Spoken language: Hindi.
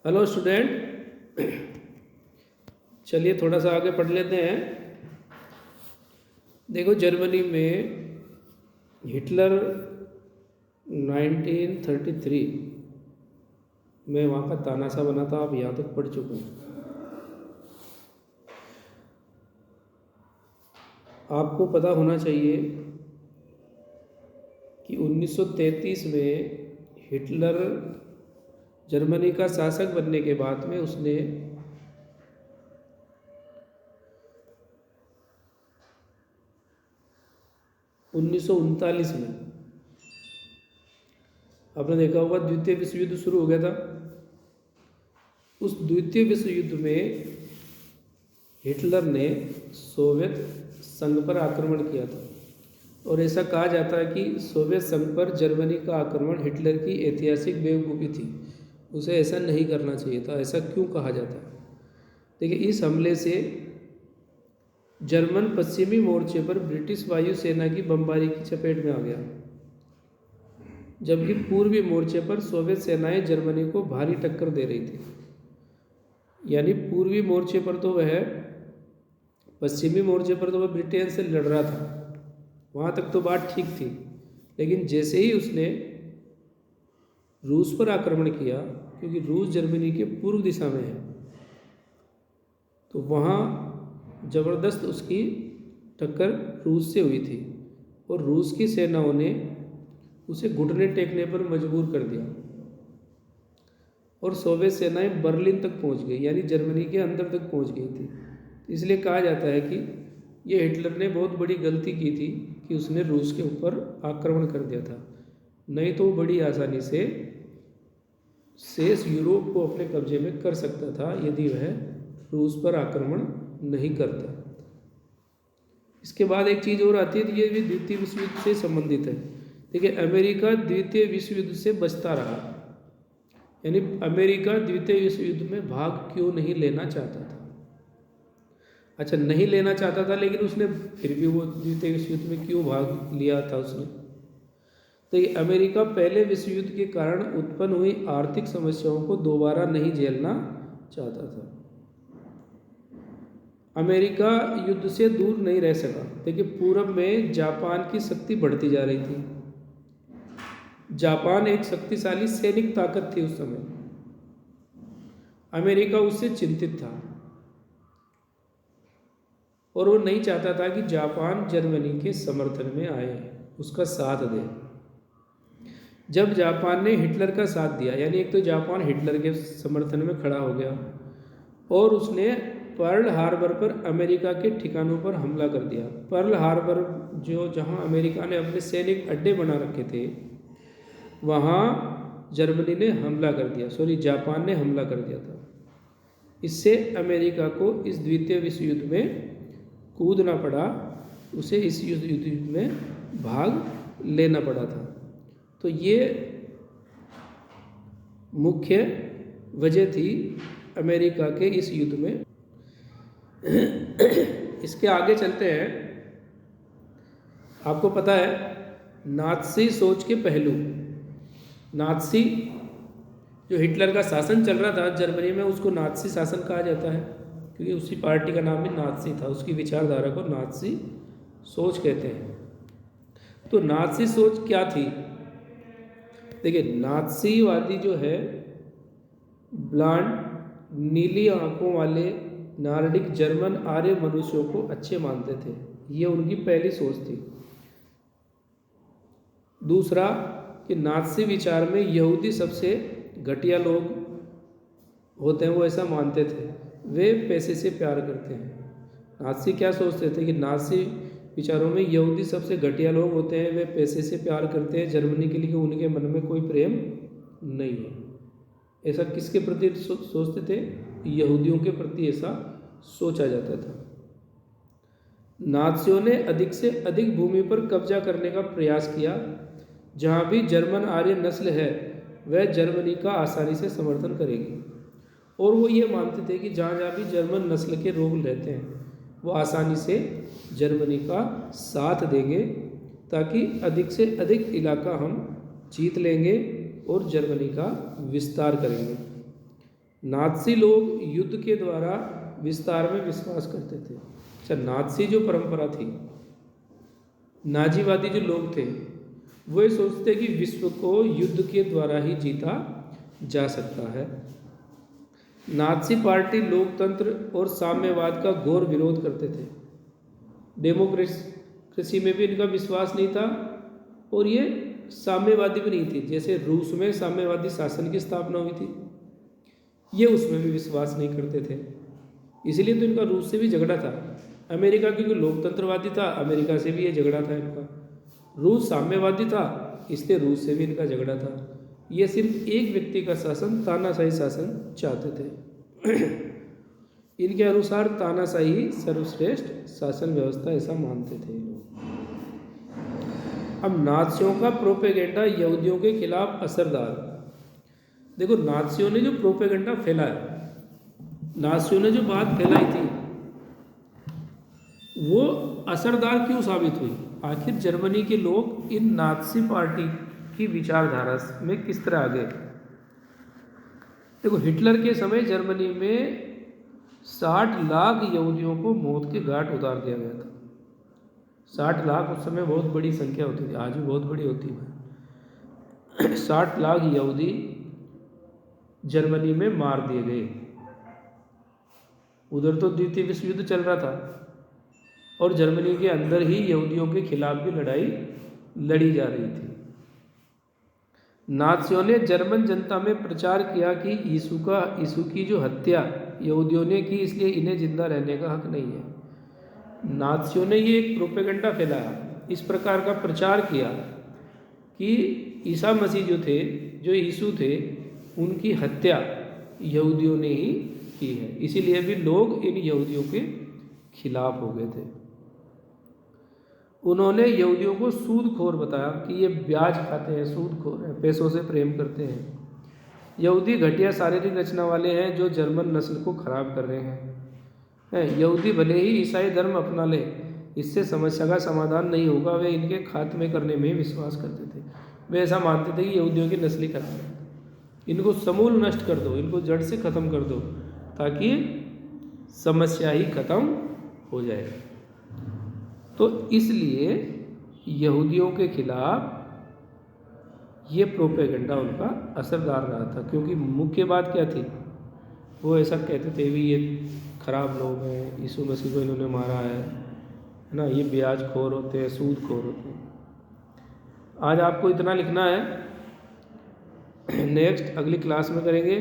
हेलो स्टूडेंट, चलिए थोड़ा सा आगे पढ़ लेते हैं। देखो, जर्मनी में हिटलर 1933 में वहाँ का तानाशाह बना था। आप यहाँ तक पढ़ चुके हैं। आपको पता होना चाहिए कि 1933 में हिटलर जर्मनी का शासक बनने के बाद में उसने उन्नीस में आपने देखा होगा द्वितीय विश्व युद्ध शुरू हो गया था। उस द्वितीय विश्व युद्ध में हिटलर ने सोवियत संघ पर आक्रमण किया था और ऐसा कहा जाता है कि सोवियत संघ पर जर्मनी का आक्रमण हिटलर की ऐतिहासिक बेवकूफ़ी थी। उसे ऐसा नहीं करना चाहिए था। ऐसा क्यों कहा जाता है? देखिए, इस हमले से जर्मन पश्चिमी मोर्चे पर ब्रिटिश वायुसेना की बमबारी की चपेट में आ गया, जबकि पूर्वी मोर्चे पर सोवियत सेनाएं जर्मनी को भारी टक्कर दे रही थी। यानी पूर्वी मोर्चे पर तो वह, पश्चिमी मोर्चे पर तो वह ब्रिटेन से लड़ रहा था, वहाँ तक तो बात ठीक थी। लेकिन जैसे ही उसने रूस पर आक्रमण किया, क्योंकि रूस जर्मनी के पूर्व दिशा में है, तो वहाँ ज़बरदस्त उसकी टक्कर रूस से हुई थी और रूस की सेनाओं ने उसे घुटने टेकने पर मजबूर कर दिया और सोवियत सेनाएं बर्लिन तक पहुंच गई, यानी जर्मनी के अंदर तक पहुंच गई थी। इसलिए कहा जाता है कि ये हिटलर ने बहुत बड़ी गलती की थी कि उसने रूस के ऊपर आक्रमण कर दिया था। नहीं तो वो बड़ी आसानी से शेष यूरोप को अपने कब्जे में कर सकता था यदि वह रूस पर आक्रमण नहीं करता। इसके बाद एक चीज़ और आती है, तो ये भी द्वितीय विश्व युद्ध से संबंधित है। देखिए, अमेरिका द्वितीय विश्व युद्ध से बचता रहा, यानी अमेरिका द्वितीय विश्व युद्ध में भाग क्यों नहीं लेना चाहता था? अच्छा, नहीं लेना चाहता था, लेकिन उसने फिर भी वो द्वितीय विश्व युद्ध में क्यों भाग लिया था उसने? तो ये अमेरिका पहले विश्व युद्ध के कारण उत्पन्न हुई आर्थिक समस्याओं को दोबारा नहीं झेलना चाहता था। अमेरिका युद्ध से दूर नहीं रह सका। देखिए, पूरब में जापान की शक्ति बढ़ती जा रही थी। जापान एक शक्तिशाली सैनिक ताकत थी उस समय। अमेरिका उससे चिंतित था और वो नहीं चाहता था कि जापान जर्मनी के समर्थन में आए, उसका साथ दे। जब जापान ने हिटलर का साथ दिया, यानी एक तो जापान हिटलर के समर्थन में खड़ा हो गया और उसने पर्ल हार्बर पर अमेरिका के ठिकानों पर हमला कर दिया। पर्ल हार्बर जहां अमेरिका ने अपने सैनिक अड्डे बना रखे थे, वहाँ जर्मनी ने हमला कर दिया, जापान ने हमला कर दिया था। इससे अमेरिका को इस द्वितीय विश्व युद्ध में कूदना पड़ा, उसे इस युद्ध में भाग लेना पड़ा था। तो ये मुख्य वजह थी अमेरिका के इस युद्ध में। इसके आगे चलते हैं। आपको पता है नात्सी सोच के पहलू। नात्सी, जो हिटलर का शासन चल रहा था जर्मनी में, उसको नात्सी शासन कहा जाता है, क्योंकि उसी पार्टी का नाम भी नात्सी था। उसकी विचारधारा को नात्सी सोच कहते हैं। तो नात्सी सोच क्या थी? देखिए, नात्सीवादी जो है, ब्लांड नीली आंखों वाले नार्डिक जर्मन आर्य मनुष्यों को अच्छे मानते थे। ये उनकी पहली सोच थी। दूसरा, कि नात्सी विचार में यहूदी सबसे घटिया लोग होते हैं, वो ऐसा मानते थे। वे पैसे से प्यार करते हैं। नात्सी क्या सोचते थे कि नात्सी विचारों में यहूदी सबसे घटिया लोग होते हैं, वे पैसे से प्यार करते हैं जर्मनी के लिए, उनके मन में कोई प्रेम नहीं है। ऐसा किसके प्रति सोचते थे? यहूदियों के प्रति ऐसा सोचा जाता था। नात्सियों ने अधिक से अधिक भूमि पर कब्जा करने का प्रयास किया। जहाँ भी जर्मन आर्य नस्ल है, वह जर्मनी का आसानी से समर्थन करेगी। और वो ये मानते थे कि जहाँ जहाँ भी जर्मन नस्ल के लोग रहते हैं, वो आसानी से जर्मनी का साथ देंगे, ताकि अधिक से अधिक इलाका हम जीत लेंगे और जर्मनी का विस्तार करेंगे। नाज़ी लोग युद्ध के द्वारा विस्तार में विश्वास करते थे। अच्छा, नाज़ी जो परंपरा थी, नाजीवादी जो लोग थे, वो ये सोचते कि विश्व को युद्ध के द्वारा ही जीता जा सकता है। नाज़ी पार्टी लोकतंत्र और साम्यवाद का घोर विरोध करते थे। डेमोक्रेसी में भी इनका विश्वास नहीं था और ये साम्यवादी भी नहीं थी। जैसे रूस में साम्यवादी शासन की स्थापना हुई थी, ये उसमें भी विश्वास नहीं करते थे। इसलिए तो इनका रूस से भी झगड़ा था। अमेरिका क्योंकि लोकतंत्रवादी था, अमेरिका से भी ये झगड़ा था इनका। रूस साम्यवादी था, इसलिए रूस से भी इनका झगड़ा था। ये सिर्फ एक व्यक्ति का शासन, तानाशाही शासन चाहते थे। इनके अनुसार तानाशाही सर्वश्रेष्ठ शासन व्यवस्था ऐसा मानते थे लोग। अब नाज़ियों का प्रोपेगेंडा यहूदियों के खिलाफ असरदार। देखो, नाज़ियों ने जो प्रोपेगेंडा फैलाया, नाज़ियों ने जो बात फैलाई थी, वो असरदार क्यों साबित हुई? आखिर जर्मनी के लोग इन नाज़ी पार्टी की विचारधारा में किस तरह आ गए? देखो, हिटलर के समय जर्मनी में 60 लाख यहूदियों को मौत के घाट उतार दिया गया था। 60 लाख उस समय बहुत बड़ी संख्या होती थी, आज भी बहुत बड़ी होती है। 60 लाख यहूदी जर्मनी में मार दिए गए। उधर तो द्वितीय विश्व युद्ध चल रहा था और जर्मनी के अंदर ही यहूदियों के खिलाफ भी लड़ाई लड़ी जा रही थी। नाज़ियों ने जर्मन जनता में प्रचार किया कि यीशु की जो हत्या यहूदियों ने की, इसलिए इन्हें जिंदा रहने का हक नहीं है। नाज़ियों ने ये एक प्रोपेगेंडा फैलाया, इस प्रकार का प्रचार किया कि ईसा मसीह जो थे, जो यीशु थे, उनकी हत्या यहूदियों ने ही की है। इसीलिए भी लोग इन यहूदियों के खिलाफ हो गए थे। उन्होंने यहूदियों को सूदखोर बताया कि ये ब्याज खाते हैं, सूदखोर हैं, पैसों से प्रेम करते हैं। यहूदी घटिया शारीरिक रचना वाले हैं जो जर्मन नस्ल को खराब कर रहे हैं। यहूदी भले ही ईसाई धर्म अपना ले, इससे समस्या का समाधान नहीं होगा। वे इनके खात्मे करने में विश्वास करते थे। वे ऐसा मानते थे कि यहूदियों की नस्ली खराब है, इनको समूल नष्ट कर दो, इनको जड़ से ख़त्म कर दो, ताकि समस्या ही ख़त्म हो जाए। तो इसलिए यहूदियों के खिलाफ ये प्रोपेगेंडा उनका असरदार रहा था। क्योंकि मुख्य बात क्या थी, वो ऐसा कहते थे भी ये खराब लोग हैं, यीशु मसीह को इन्होंने मारा है ना, ये ब्याज खोर होते हैं, सूद खोर होते हैं। आज आपको इतना लिखना है, नेक्स्ट अगली क्लास में करेंगे।